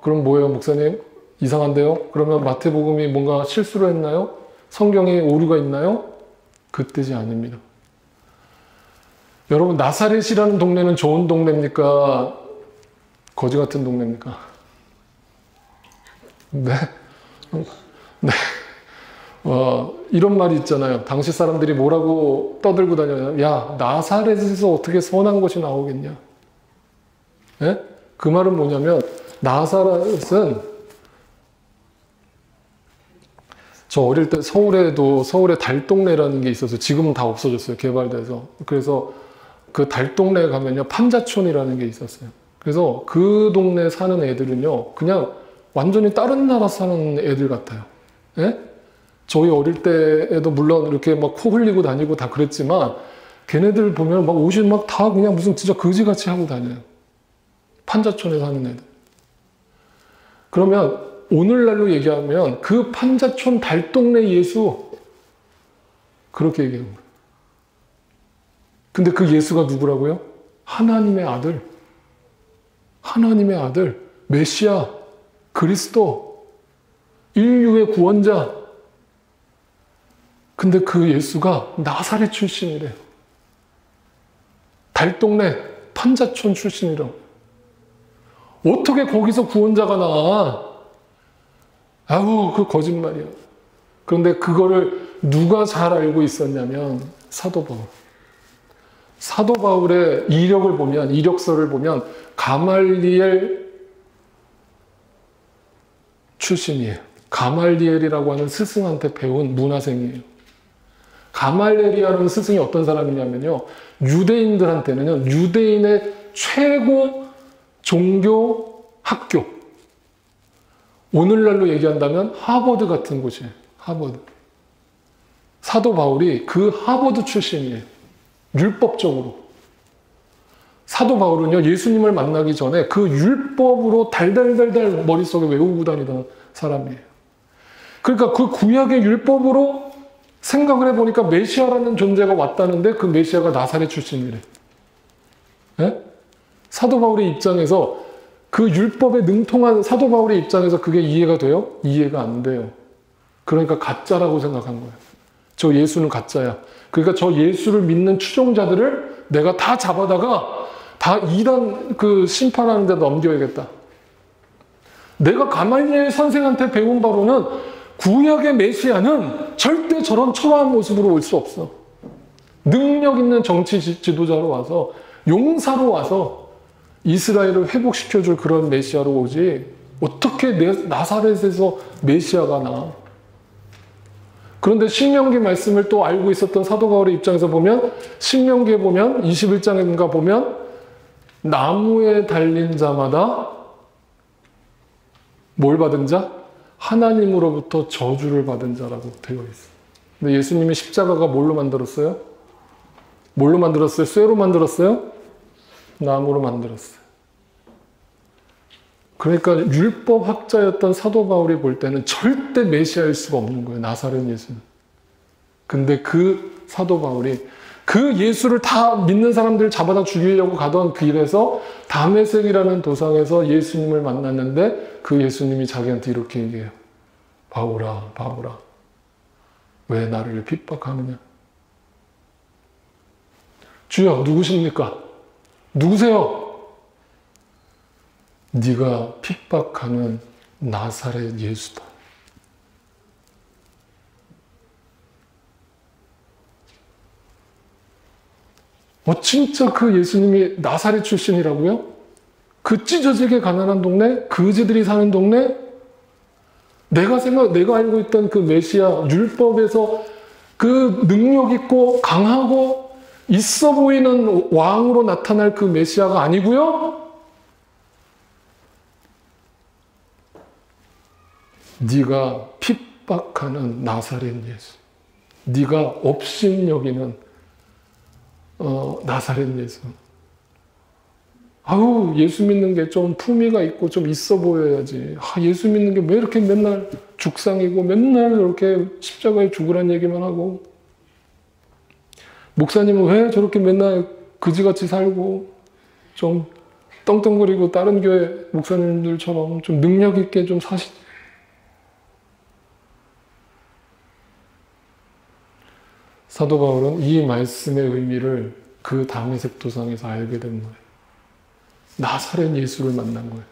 그럼 뭐예요, 목사님? 이상한데요? 그러면 마태복음이 뭔가 실수를 했나요? 성경에 오류가 있나요? 그 뜻이 아닙니다. 여러분 나사렛이라는 동네는 좋은 동네입니까? 거지 같은 동네입니까? 네. 네. 이런 말이 있잖아요. 당시 사람들이 뭐라고 떠들고 다녀요? 야, 나사렛에서 어떻게 선한 것이 나오겠냐? 네? 그 말은 뭐냐면 나사렛은 저 어릴 때 서울에 달동네라는 게 있어서 지금은 다 없어졌어요. 개발돼서. 그래서 그 달동네에 가면요. 판자촌이라는 게 있었어요. 그래서 그 동네 사는 애들은요. 그냥 완전히 다른 나라 사는 애들 같아요. 예? 저희 어릴 때에도 물론 이렇게 막 코 흘리고 다니고 다 그랬지만 걔네들 보면 막 옷이 막 다 그냥 무슨 진짜 거지같이 하고 다녀요. 판자촌에 사는 애들. 그러면 오늘날로 얘기하면 그 판자촌 달동네 예수 그렇게 얘기합니다. 근데 그 예수가 누구라고요? 하나님의 아들. 하나님의 아들. 메시아. 그리스도. 인류의 구원자. 근데 그 예수가 나사렛 출신이래요. 달동네 판자촌 출신이라고. 어떻게 거기서 구원자가 나와? 아우, 그 거짓말이야. 그런데 그거를 누가 잘 알고 있었냐면 사도 바울. 사도 바울의 이력을 보면, 이력서를 보면 가말리엘 출신이에요. 가말리엘이라고 하는 스승한테 배운 문화생이에요. 가말리엘이라는 스승이 어떤 사람이냐면요, 유대인들한테는요, 유대인의 최고 종교 학교, 오늘날로 얘기한다면 하버드 같은 곳이에요. 하버드. 사도 바울이 그 하버드 출신이에요. 율법적으로. 사도 바울은요, 예수님을 만나기 전에 그 율법으로 달달달달 머릿속에 외우고 다니던 사람이에요. 그러니까 그 구약의 율법으로 생각을 해보니까 메시아라는 존재가 왔다는데 그 메시아가 나사렛 출신이래. 예? 사도 바울의 입장에서 그 율법에 능통한 사도 바울의 입장에서 그게 이해가 돼요? 이해가 안 돼요. 그러니까 가짜라고 생각한 거예요. 저 예수는 가짜야. 그러니까 저 예수를 믿는 추종자들을 내가 다 잡아다가 다 이단 그 심판하는 데 넘겨야겠다. 내가 가말리엘 선생한테 배운 바로는 구약의 메시아는 절대 저런 초라한 모습으로 올 수 없어. 능력 있는 정치 지도자로 와서, 용사로 와서 이스라엘을 회복시켜줄 그런 메시아로 오지, 어떻게 나사렛에서 메시아가 나? 그런데 신명기 말씀을 또 알고 있었던 사도 바울의 입장에서 보면, 신명기에 보면 21장인가 보면 나무에 달린 자마다 뭘 받은 자? 하나님으로부터 저주를 받은 자라고 되어 있어요. 근데 예수님이 십자가가 뭘로 만들었어요? 뭘로 만들었어요? 쇠로 만들었어요? 나무로 만들었어요. 그러니까 율법학자였던 사도 바울이 볼 때는 절대 메시아일 수가 없는 거예요. 나사렛 예수는. 근데 그 사도 바울이 그 예수를 다 믿는 사람들을 잡아다 죽이려고 가던 길에서 다메섹이라는 도상에서 예수님을 만났는데 그 예수님이 자기한테 이렇게 얘기해요. 바울아, 바울아, 왜 나를 핍박하느냐? 주여, 누구십니까? 누구세요? 네가 핍박하는 나사렛 예수다. 진짜 그 예수님이 나사렛 출신이라고요? 그 찢어지게 가난한 동네, 그지들이 사는 동네, 내가 알고 있던 그 메시아, 율법에서 그 능력 있고 강하고 있어 보이는 왕으로 나타날 그 메시아가 아니고요? 네가 핍박하는 나사렛 예수, 네가 업신여기는 나사렛 예수. 아유, 예수 믿는 게 좀 품위가 있고 좀 있어 보여야지. 예수 믿는 게 왜 이렇게 맨날 죽상이고 맨날 이렇게 십자가에 죽으란 얘기만 하고, 목사님은 왜 저렇게 맨날 그지같이 살고 좀 떵떵거리고 다른 교회 목사님들처럼 좀 능력 있게 좀 사시지. 사도 바울은 이 말씀의 의미를 그 다메섹 도상에서 알게 된 거예요. 나사렛 예수를 만난 거예요.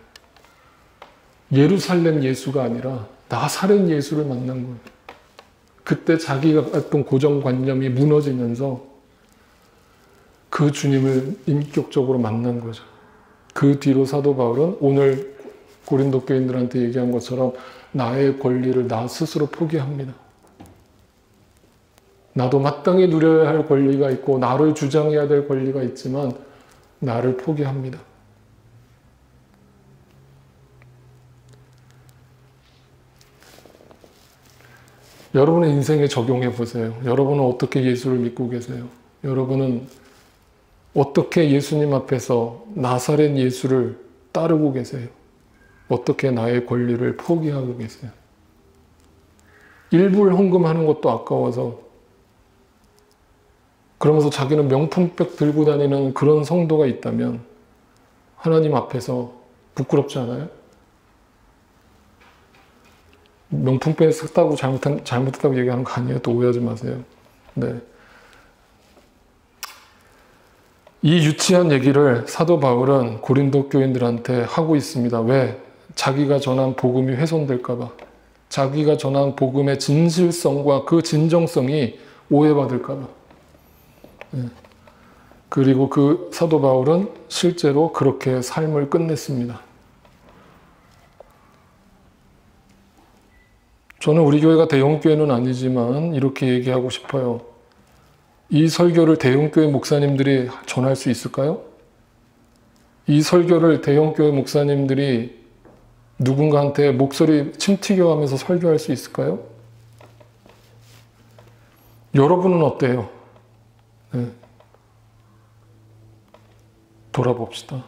예루살렘 예수가 아니라 나사렛 예수를 만난 거예요. 그때 자기가 했던 고정관념이 무너지면서 그 주님을 인격적으로 만난 거죠. 그 뒤로 사도 바울은 오늘 고린도 교인들한테 얘기한 것처럼 나의 권리를 나 스스로 포기합니다. 나도 마땅히 누려야 할 권리가 있고 나를 주장해야 될 권리가 있지만 나를 포기합니다. 여러분의 인생에 적용해 보세요. 여러분은 어떻게 예수를 믿고 계세요? 여러분은 어떻게 예수님 앞에서 나사렛 예수를 따르고 계세요? 어떻게 나의 권리를 포기하고 계세요? 일불 헌금하는 것도 아까워서 그러면서 자기는 명품백 들고 다니는 그런 성도가 있다면 하나님 앞에서 부끄럽지 않아요? 명품백 샀다고 잘못했다고 얘기하는 거 아니에요? 또 오해하지 마세요. 네. 이 유치한 얘기를 사도 바울은 고린도 교인들한테 하고 있습니다. 왜? 자기가 전한 복음이 훼손될까 봐. 자기가 전한 복음의 진실성과 그 진정성이 오해받을까 봐. 네. 그리고 그 사도 바울은 실제로 그렇게 삶을 끝냈습니다. 저는 우리 교회가 대형교회는 아니지만 이렇게 얘기하고 싶어요. 이 설교를 대형교회 목사님들이 전할 수 있을까요? 이 설교를 대형교회 목사님들이 누군가한테 목소리 침 튀겨가면서 설교할 수 있을까요? 여러분은 어때요? 네. 돌아봅시다.